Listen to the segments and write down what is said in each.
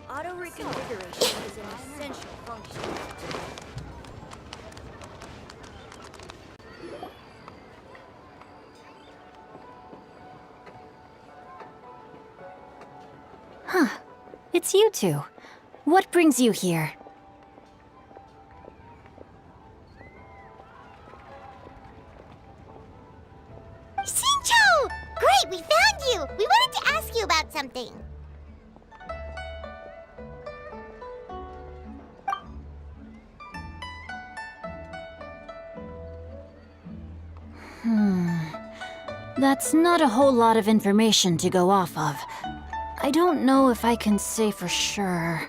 Auto-reconfiguration is an essential function. Huh. It's you two. What brings you here? Xingqiu! Great, we found you! We wanted to ask you about something. That's not a whole lot of information to go off of. I don't know if I can say for sure.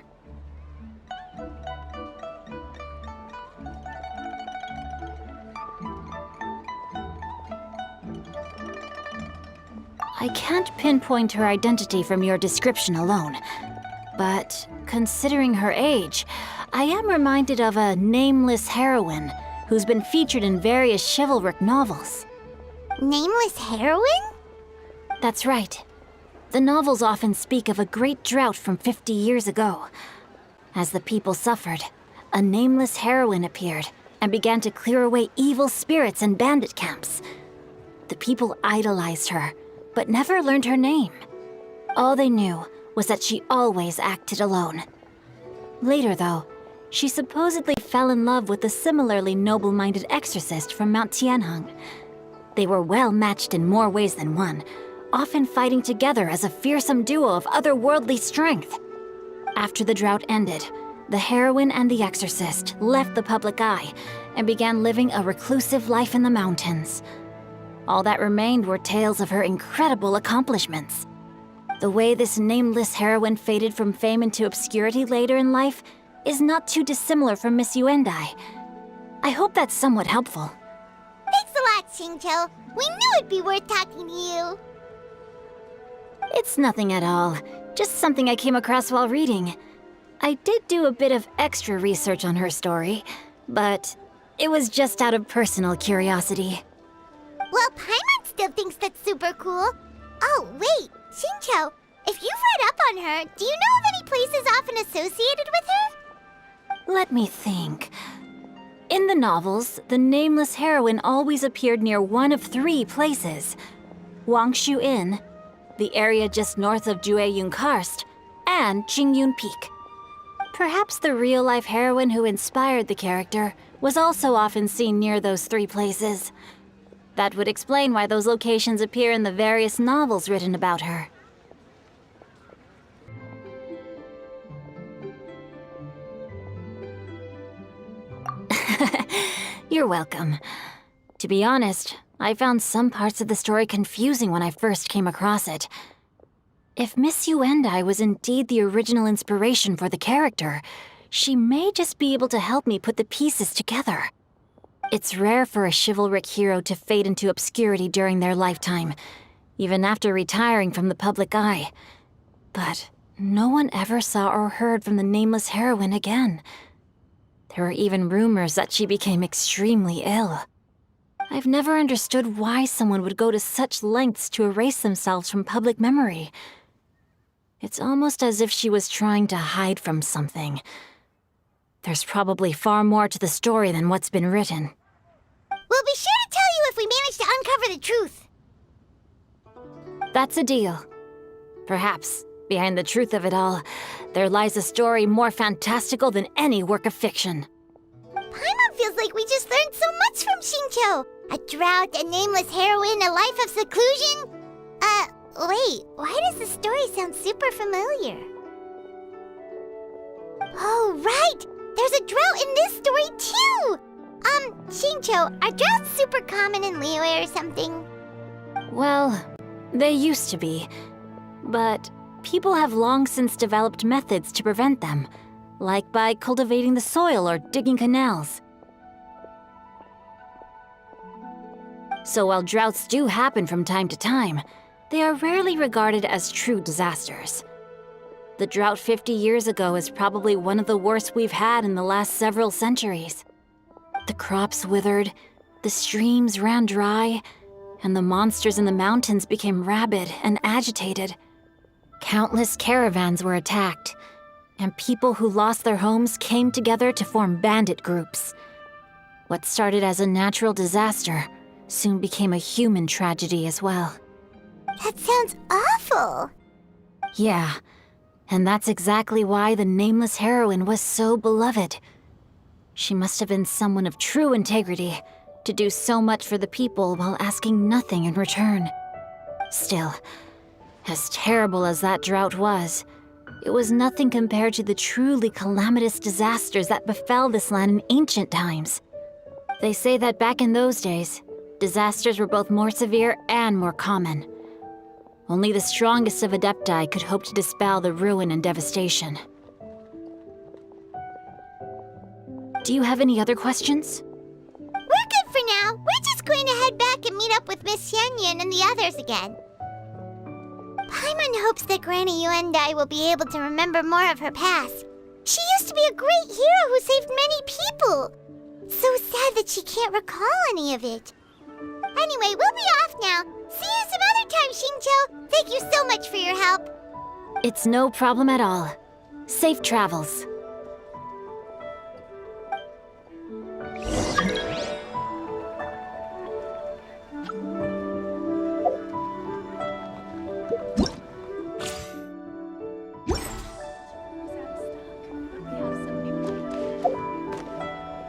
I can't pinpoint her identity from your description alone. But considering her age, I am reminded of a nameless heroine who's been featured in various chivalric novels. Nameless heroine? That's right. The novels often speak of a great drought from 50 years ago. As the people suffered, a nameless heroine appeared and began to clear away evil spirits and bandit camps. The people idolized her, but never learned her name. All they knew was that she always acted alone. Later, though, she supposedly fell in love with a similarly noble-minded exorcist from Mount Tianheng. They were well matched in more ways than one, often fighting together as a fearsome duo of otherworldly strength. After the drought ended, the heroine and the exorcist left the public eye and began living a reclusive life in the mountains. All that remained were tales of her incredible accomplishments. The way this nameless heroine faded from fame into obscurity later in life is not too dissimilar from Miss Yuandai. I hope that's somewhat helpful. Thanks a lot, Xingqiu. We knew it'd be worth talking to you. It's nothing at all. Just something I came across while reading. I did do a bit of extra research on her story, but it was just out of personal curiosity. Well, Paimon still thinks that's super cool. Oh, wait, Xingqiu, if you've read up on her, do you know of any places often associated with her? Let me think. In the novels, the nameless heroine always appeared near one of 3 places: Wangshu Inn, the area just north of Jueyun Karst, and Qingyun Peak. Perhaps the real-life heroine who inspired the character was also often seen near those 3 places. That would explain why those locations appear in the various novels written about her. You're welcome. To be honest, I found some parts of the story confusing when I first came across it. If Miss Yuandai was indeed the original inspiration for the character, she may just be able to help me put the pieces together. It's rare for a chivalric hero to fade into obscurity during their lifetime, even after retiring from the public eye. But no one ever saw or heard from the nameless heroine again. There were even rumors that she became extremely ill. I've never understood why someone would go to such lengths to erase themselves from public memory. It's almost as if she was trying to hide from something. There's probably far more to the story than what's been written. We'll be sure to tell you if we manage to uncover the truth. That's a deal. Perhaps, behind the truth of it all, there lies a story more fantastical than any work of fiction. Paimon feels like we just learned so much from Xingqiu. A drought, a nameless heroine, a life of seclusion. Wait, why does the story sound super familiar? Oh, right! There's a drought in this story, too! Xingqiu, are droughts super common in Liyue or something? Well, they used to be. But people have long since developed methods to prevent them, like by cultivating the soil or digging canals. So while droughts do happen from time to time, they are rarely regarded as true disasters. The drought 50 years ago is probably one of the worst we've had in the last several centuries. The crops withered, the streams ran dry, and the monsters in the mountains became rabid and agitated. Countless caravans were attacked, and people who lost their homes came together to form bandit groups. What started as a natural disaster soon became a human tragedy as well. That sounds awful. Yeah, and that's exactly why the nameless heroine was so beloved. She must have been someone of true integrity, to do so much for the people while asking nothing in return. Still, as terrible as that drought was, it was nothing compared to the truly calamitous disasters that befell this land in ancient times. They say that back in those days, disasters were both more severe and more common. Only the strongest of Adepti could hope to dispel the ruin and devastation. Do you have any other questions? We're good for now. We're just going to head back and meet up with Miss Xianyun and the others again. Paimon hopes that Granny Yuandai will be able to remember more of her past. She used to be a great hero who saved many people. So sad that she can't recall any of it. Anyway, we'll be off now. See you some other time, Xingqiu. Thank you so much for your help. It's no problem at all. Safe travels.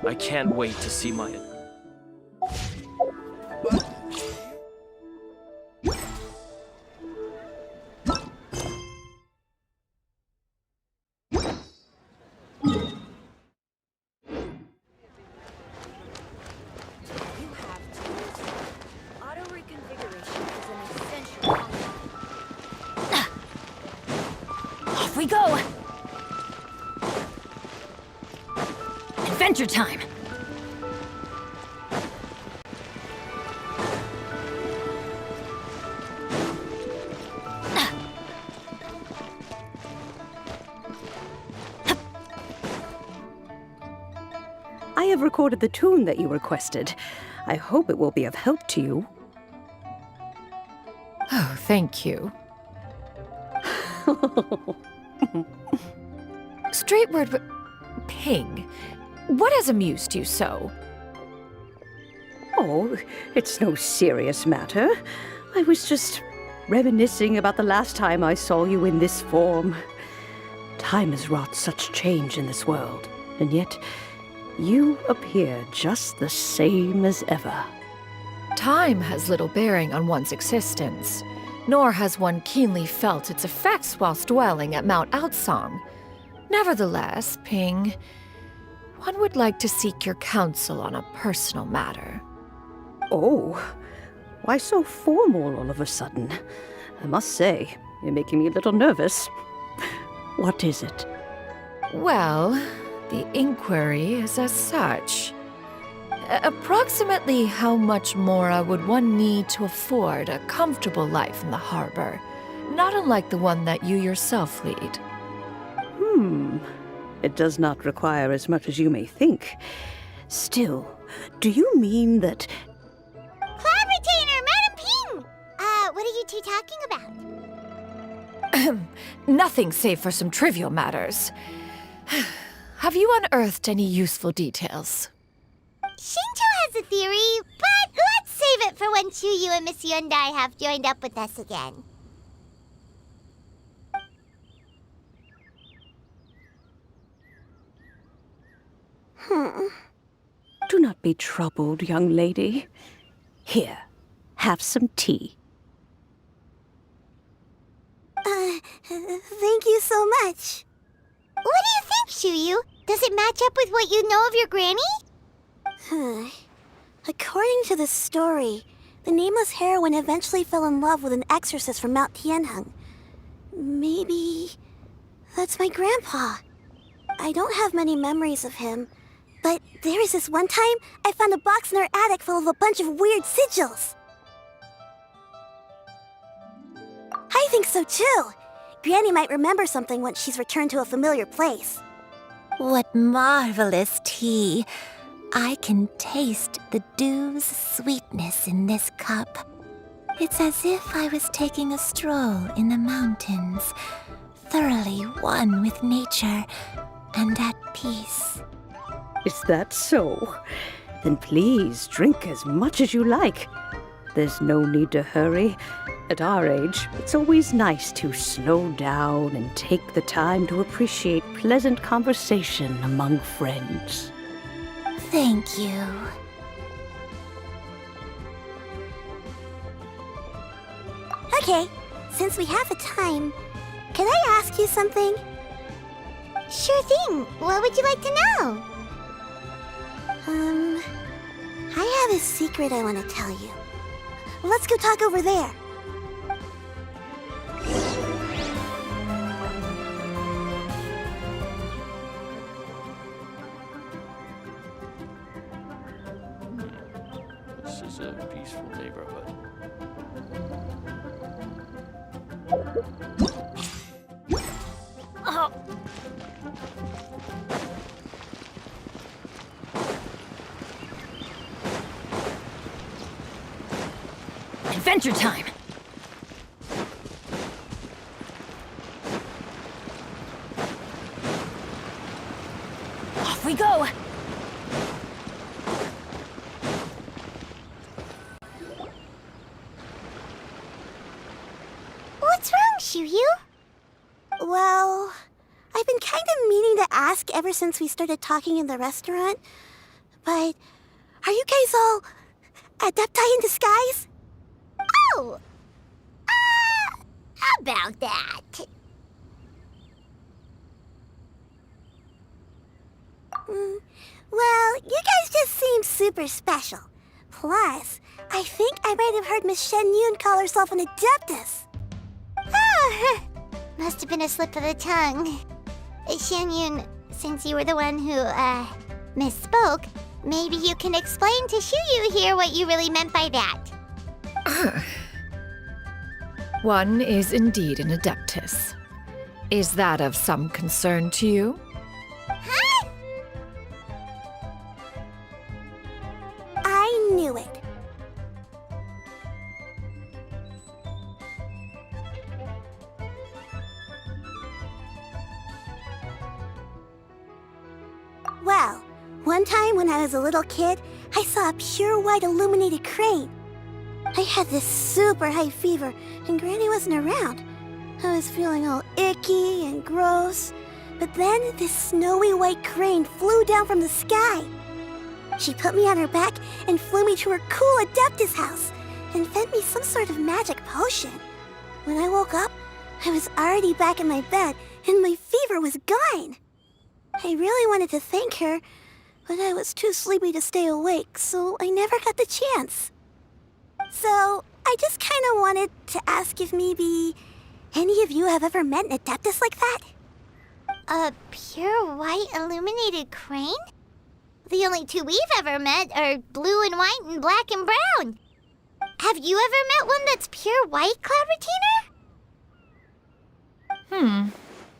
I can't wait to see my... Off we go! Adventure time! I have recorded the tune that you requested. I hope it will be of help to you. Oh, thank you. Straightward, Ping, what has amused you so? Oh, it's no serious matter. I was just reminiscing about the last time I saw you in this form. Time has wrought such change in this world, and yet you appear just the same as ever. Time has little bearing on one's existence, nor has one keenly felt its effects whilst dwelling at Mount Aocang. Nevertheless, Ping, one would like to seek your counsel on a personal matter. Oh, why so formal all of a sudden? I must say, you're making me a little nervous. What is it? Well, the inquiry is as such. Approximately how much more would one need to afford a comfortable life in the harbor, not unlike the one that you yourself lead? It does not require as much as you may think. Still, do you mean that... Cloud Retainer, Madam Ping! What are you two talking about? Nothing save for some trivial matters. Have you unearthed any useful details? Xingqiu has a theory, but let's save it for when Shuyu and Miss Yuandai have joined up with us again. Do not be troubled, young lady. Here, have some tea. Thank you so much. What do you think, Shuyu? Does it match up with what you know of your granny? According to the story, the nameless heroine eventually fell in love with an exorcist from Mount Tianheng. Maybe that's my grandpa. I don't have many memories of him, but there was this one time I found a box in her attic full of a bunch of weird sigils. I think so too. Granny might remember something once she's returned to a familiar place. What marvelous tea! I can taste the dew's sweetness in this cup. It's as if I was taking a stroll in the mountains, thoroughly one with nature and at peace. Is that so? Then please drink as much as you like. There's no need to hurry. At our age, it's always nice to slow down and take the time to appreciate pleasant conversation among friends. Thank you. Okay, since we have the time, can I ask you something? Sure thing. What would you like to know? I have a secret I want to tell you. Let's go talk over there. This is a peaceful neighborhood. Oh. Adventure time! Off we go! What's wrong, Shuyu? Well, I've been kind of meaning to ask ever since we started talking in the restaurant, but are you guys all adepti in disguise? Oh! About that. Well, you guys just seem super special. Plus, I think I might have heard Miss Xianyun call herself an adeptus. Oh, must have been a slip of the tongue. Xianyun, since you were the one who, misspoke, maybe you can explain to Shuyu here what you really meant by that. One is indeed an adeptus. Is that of some concern to you? Huh? I knew it. Well, one time when I was a little kid, I saw a pure white illuminated crane. I had this super high fever, and Granny wasn't around. I was feeling all icky and gross. But then this snowy white crane flew down from the sky. She put me on her back and flew me to her cool Adeptus house and fed me some sort of magic potion. When I woke up, I was already back in my bed and my fever was gone. I really wanted to thank her, but I was too sleepy to stay awake, so I never got the chance. So, I just kind of wanted to ask if maybe any of you have ever met an Adeptus like that? A pure white illuminated crane? The only two we've ever met are blue and white and black and brown. Have you ever met one that's pure white, Cloud?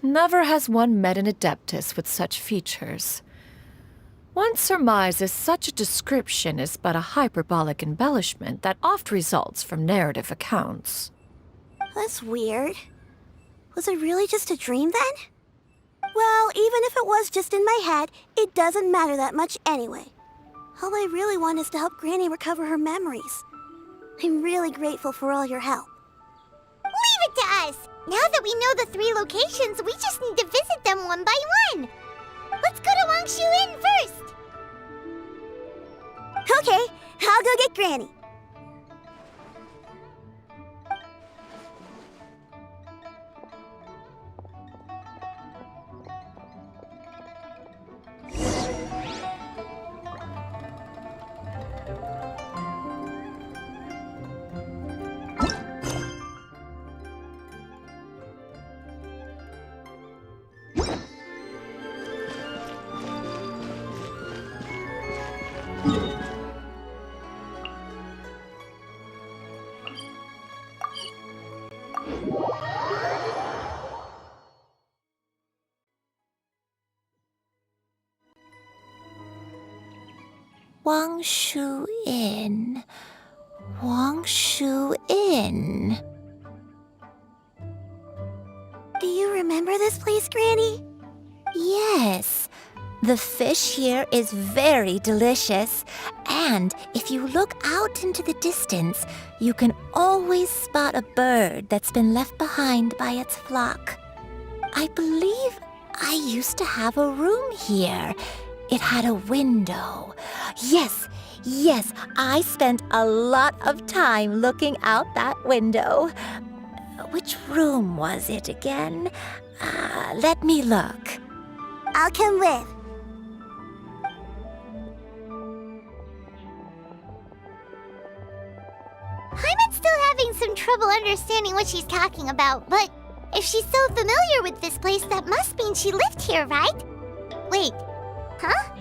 Never has one met an adeptus with such features. One surmises such a description is but a hyperbolic embellishment that oft results from narrative accounts. That's weird. Was it really just a dream then? Well, even if it was just in my head, it doesn't matter that much anyway. All I really want is to help Granny recover her memories. I'm really grateful for all your help. Leave it to us! Now that we know the 3 locations, we just need to visit them one by one. Let's go to Wangshu Inn first! Okay, I'll go get Granny. Wangshu Inn. Wangshu Inn. Do you remember this place, Granny? Yes. The fish here is very delicious, and if you look out into the distance, you can always spot a bird that's been left behind by its flock. I believe I used to have a room here. It had a window. Yes, I spent a lot of time looking out that window. Which room was it again? Let me look. I'll come with. Paimon's still having some trouble understanding what she's talking about, but if she's so familiar with this place, that must mean she lived here, right? Wait, huh?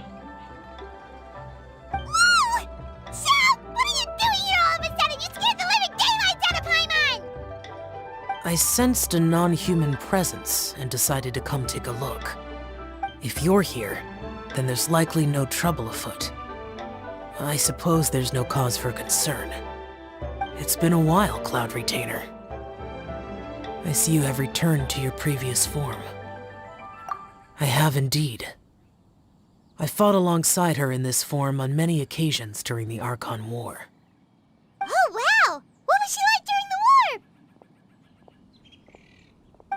Whoa! Shao! What are you doing here all of a sudden? You scared the living daylights out of Paimon! I sensed a non-human presence and decided to come take a look. If you're here, then there's likely no trouble afoot. I suppose there's no cause for concern. It's been a while, Cloud Retainer. I see you have returned to your previous form. I have indeed. I fought alongside her in this form on many occasions during the Archon War. Oh, wow! What was she like during the war?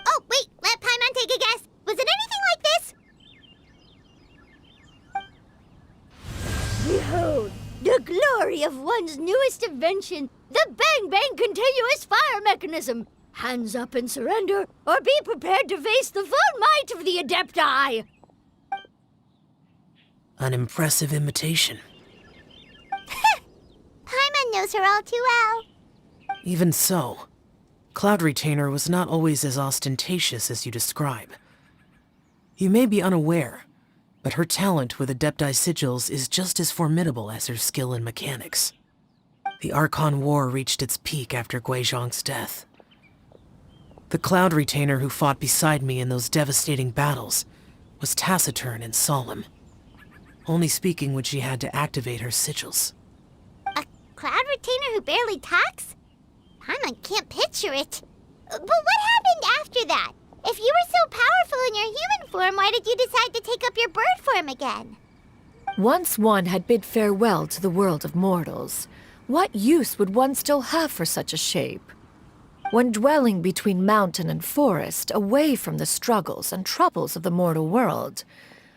Oh, wait, let Paimon take a guess. Was it anything like this? Behold, the glory of one's newest invention, the Bang Bang Continuous Fire Mechanism. Hands up and surrender, or be prepared to face the full might of the Adepti. An impressive imitation. Paimon knows her all too well. Even so, Cloud Retainer was not always as ostentatious as you describe. You may be unaware, but her talent with Adepti sigils is just as formidable as her skill in mechanics. The Archon War reached its peak after Guizhong's death. The Cloud Retainer who fought beside me in those devastating battles was taciturn and solemn, only speaking when she had to activate her sigils. A Cloud Retainer who barely talks? Paimon can't picture it. But what happened after that? If you were so powerful in your human form, why did you decide to take up your bird form again? Once one had bid farewell to the world of mortals, what use would one still have for such a shape? When dwelling between mountain and forest, away from the struggles and troubles of the mortal world,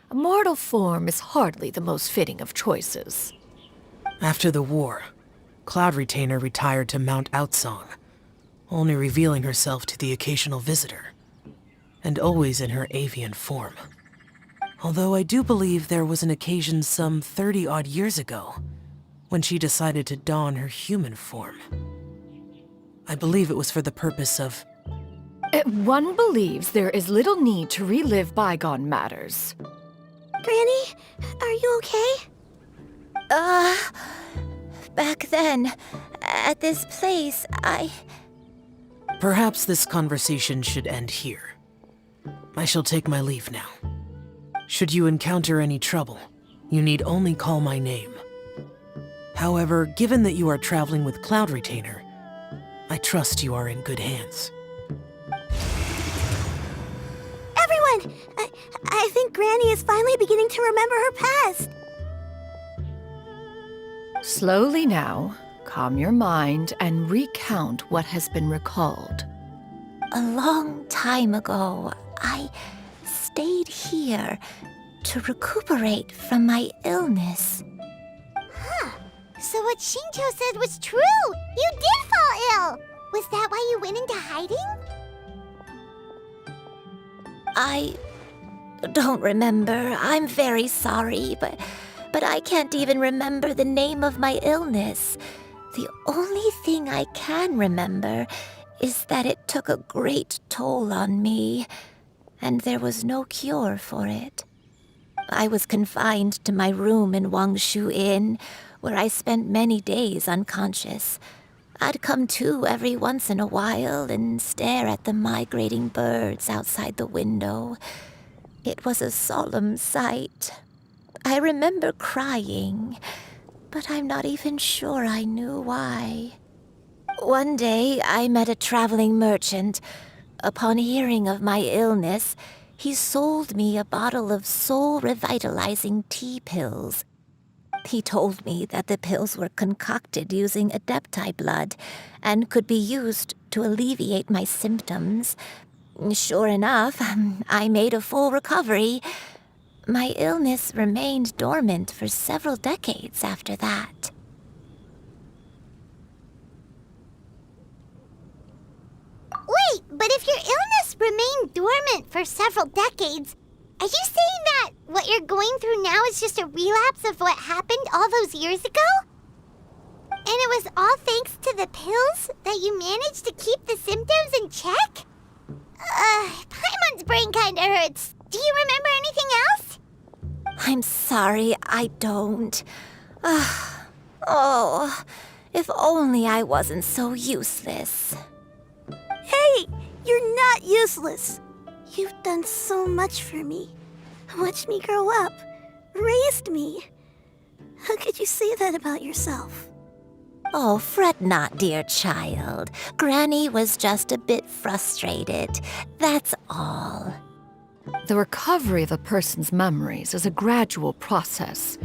a mortal form is hardly the most fitting of choices. After the war, Cloud Retainer retired to Mount Aocang, only revealing herself to the occasional visitor, and always in her avian form. Although I do believe there was an occasion some 30-odd years ago when she decided to don her human form. I believe it was for the purpose of... One believes there is little need to relive bygone matters. Granny, are you okay? Back then, at this place, Perhaps this conversation should end here. I shall take my leave now. Should you encounter any trouble, you need only call my name. However, given that you are traveling with Cloud Retainer, I trust you are in good hands. Everyone! I think Granny is finally beginning to remember her past. Slowly now, calm your mind and recount what has been recalled. a long time ago, I stayed here to recuperate from my illness. So what Xingqiu said was true! You did fall ill! Was that why you went into hiding? I don't remember. I'm very sorry, but I can't even remember the name of my illness. The only thing I can remember is that it took a great toll on me, and there was no cure for it. I was confined to my room in Wangshu Inn, where I spent many days unconscious. I'd come to every once in a while and stare at the migrating birds outside the window. It was a solemn sight. I remember crying. but I'm not even sure I knew why. One day, I met a traveling merchant. Upon hearing of my illness, he sold me a bottle of soul-revitalizing tea pills. He told me that the pills were concocted using Adepti blood and could be used to alleviate my symptoms. Sure enough, I made a full recovery. My illness remained dormant for several decades after that. Wait, but if your illness remained dormant for several decades, are you saying that what you're going through now is just a relapse of what happened all those years ago? And it was all thanks to the pills that you managed to keep the symptoms in check? Paimon's brain kinda hurts. Do you remember anything else? I'm sorry, I don't. Oh, if only I wasn't so useless. Hey, you're not useless. You've done so much for me. Watched me grow up. Raised me. How could you say that about yourself? Oh, fret not, dear child. Granny was just a bit frustrated. That's all. The recovery of a person's memories is a gradual process.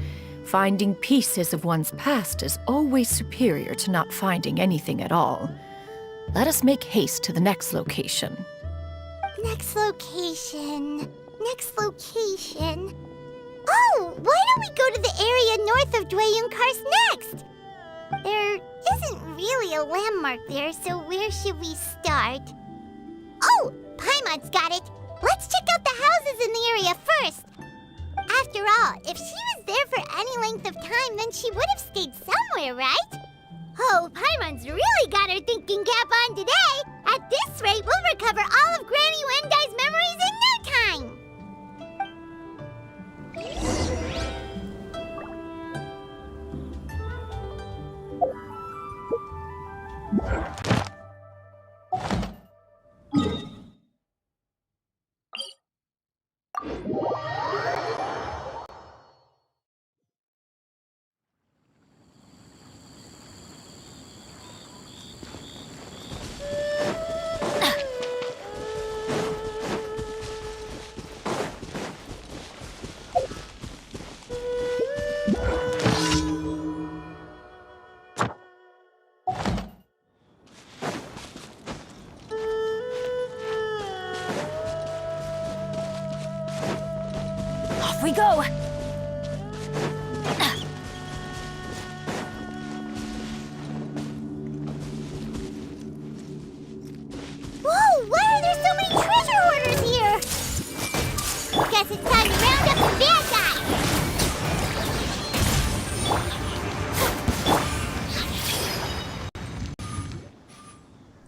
Finding pieces of one's past is always superior to not finding anything at all. Let us make haste to the next location. Next location. Oh, why don't we go to the area north of Jueyun Karst next? There isn't really a landmark there, so where should we start? Oh, Paimon's got it. Let's check out the houses in the area first. After all, if she was there for any length of time, then she would have stayed somewhere, right? Oh, Paimon's really got her thinking cap on today. At this rate, we'll recover all of Granny Yuandai's memories in no time. Off we go! Whoa, why are there so many treasure hoarders here? Guess it's time to round up the bad guys.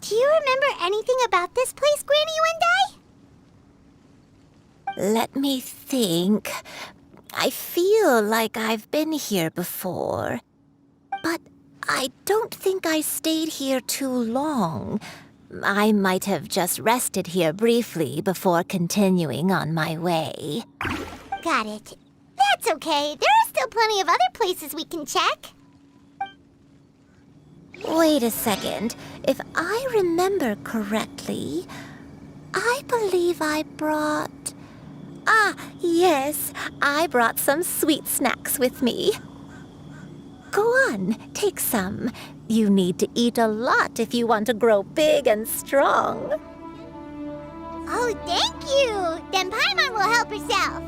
Do you remember anything about this place, Granny Yuandai? Let me think. I feel like I've been here before. But I don't think I stayed here too long. I might have just rested here briefly before continuing on my way. Got it. That's okay. There are still plenty of other places we can check. Wait a second. If I remember correctly, I believe I brought... Ah, yes. I brought some sweet snacks with me. Go on, take some. You need to eat a lot if you want to grow big and strong. Oh, thank you. Then Paimon will help herself.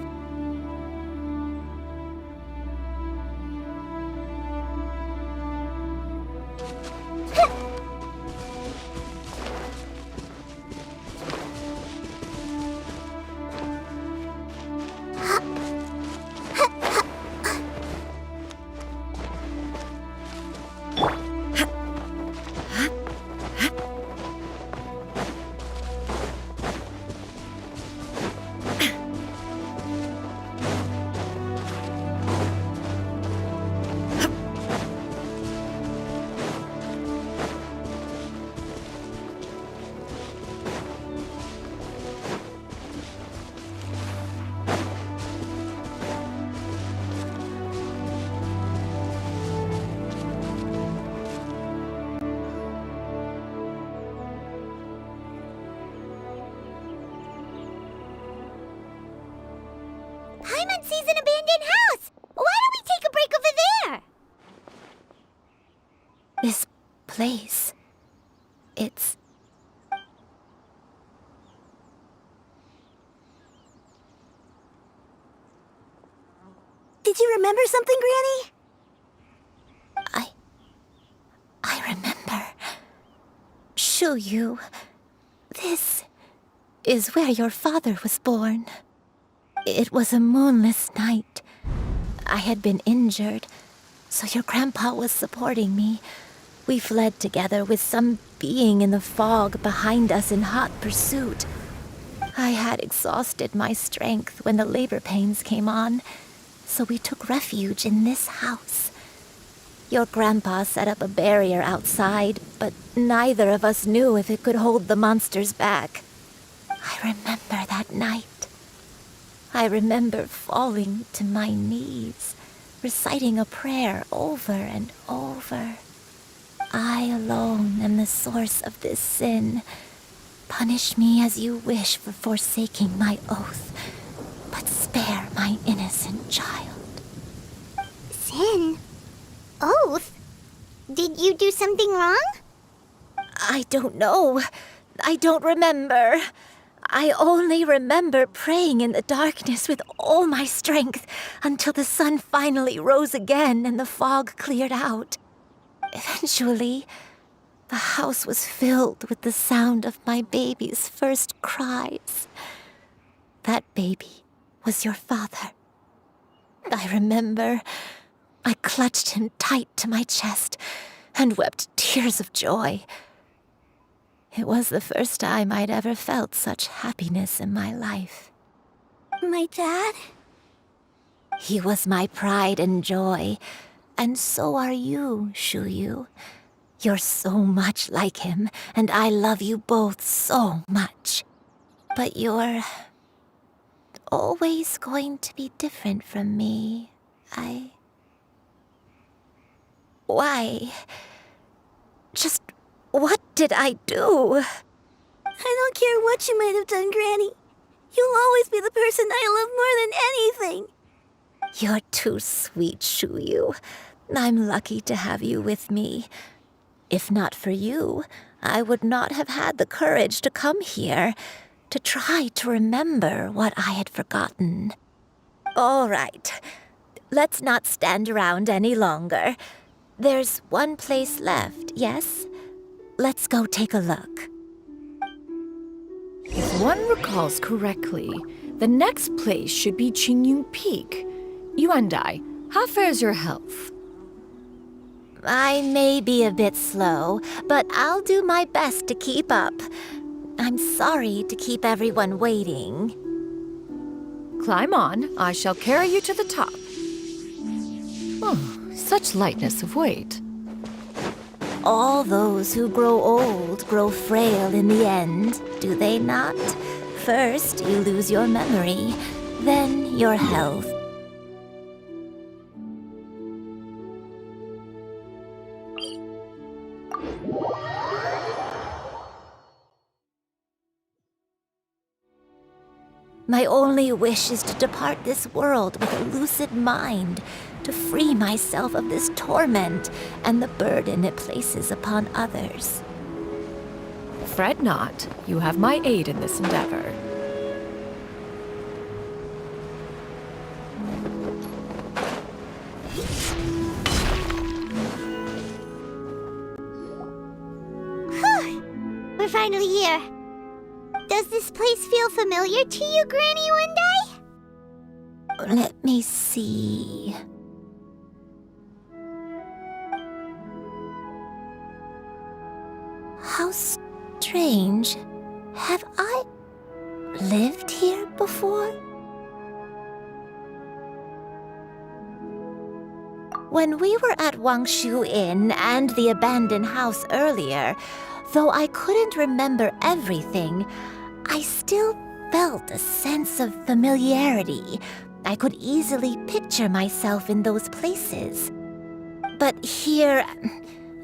Everyone sees an abandoned house. Why don't we take a break over there? This place. It's... Did you remember something, Granny? I remember. Shuyu. This is where your father was born. It was a moonless night. I had been injured, so your grandpa was supporting me. We fled together with some being in the fog behind us in hot pursuit. I had exhausted my strength when the labor pains came on, so we took refuge in this house. Your grandpa set up a barrier outside, but neither of us knew if it could hold the monsters back. I remember that night. I remember falling to my knees, reciting a prayer over and over. I alone am the source of this sin. Punish me as you wish for forsaking my oath, but spare my innocent child. Sin? Oath? Did you do something wrong? I don't know. I don't remember. I only remember praying in the darkness with all my strength until the sun finally rose again and the fog cleared out. Eventually, the house was filled with the sound of my baby's first cries. That baby was your father. I remember I clutched him tight to my chest and wept tears of joy. It was the first time I'd ever felt such happiness in my life. My dad? He was my pride and joy, and so are you, Shuyu. You're so much like him, and I love you both so much. But you're always going to be different from me. Why? Just what did I do? I don't care what you might have done, Granny. You'll always be the person I love more than anything. You're too sweet, Shuyu. I'm lucky to have you with me. If not for you, I would not have had the courage to come here, to try to remember what I had forgotten. All right, let's not stand around any longer. There's one place left, yes? Let's go take a look. If one recalls correctly, the next place should be Qingyun Peak. Yuandai, how fares your health? I may be a bit slow, but I'll do my best to keep up. I'm sorry to keep everyone waiting. Climb on. I shall carry you to the top. Oh, such lightness of weight. All those who grow old grow frail in the end, do they not? First, you lose your memory, then your health. My only wish is to depart this world with a lucid mind, to free myself of this torment and the burden it places upon others. Fret not. You have my aid in this endeavor. We're finally here. Does this place feel familiar to you, Granny Yuandai? Let me see. How strange. Have I lived here before? When we were at Wangshu Inn and the abandoned house earlier, though I couldn't remember everything, I still felt a sense of familiarity. I could easily picture myself in those places. But here,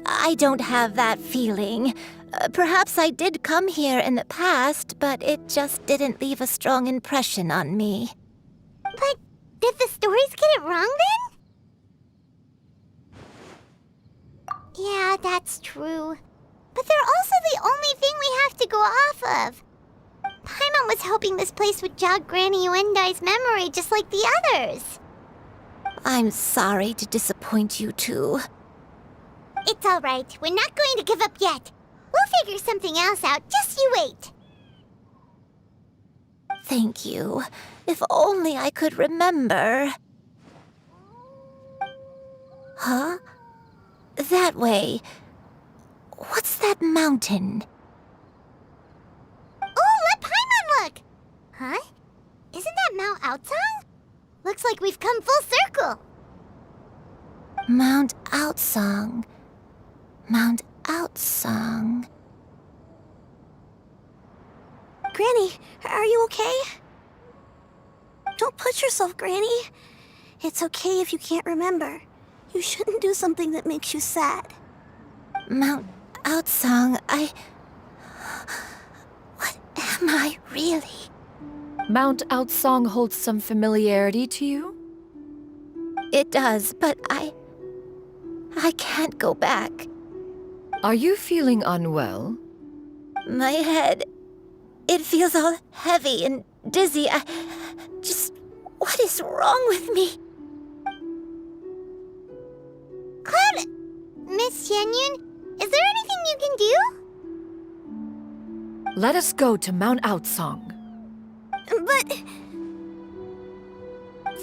I don't have that feeling. Perhaps I did come here in the past, but it just didn't leave a strong impression on me. But Did the stories get it wrong then? Yeah, that's true. But they're also the only thing we have to go off of. Paimon was hoping this place would jog Granny Yuandai's memory just like the others. I'm sorry to disappoint you two. It's all right. We're not going to give up yet. We'll figure something else out. Just you wait. Thank you. If only I could remember. Huh? That way. What's that mountain? Oh, let Paimon look! Huh? Isn't that Mount Aocang? Looks like we've come full circle. Mount Aocang. Mount Aocang. Granny, are you okay? Don't push yourself, Granny. It's okay if you can't remember. You shouldn't do something that makes you sad. Mount Aocang, What am I really? Mount Aocang holds some familiarity to you? It does, but I can't go back. Are you feeling unwell? My head, it feels all heavy and dizzy. What is wrong with me? Cloud... Miss Xianyun, is there anything you can do? Let us go to Mount Aocang. But...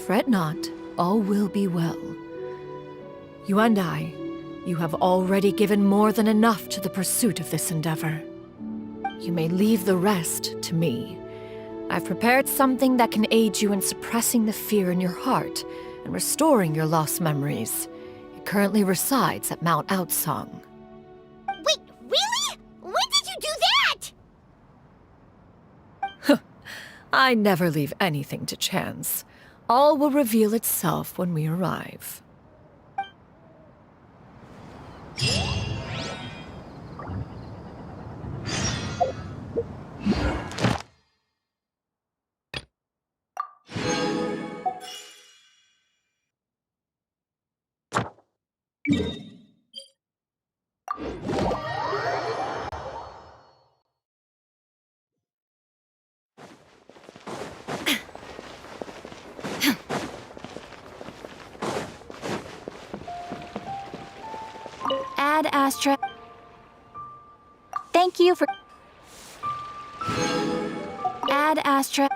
Fret not, all will be well. Yuandai, you have already given more than enough to the pursuit of this endeavor. You may leave the rest to me. I've prepared something that can aid you in suppressing the fear in your heart and restoring your lost memories. It currently resides at Mount Aocang. Wait, really? When did you do that? I never leave anything to chance. All will reveal itself when we arrive. Ad Astra. Thank you for... Ad Astra.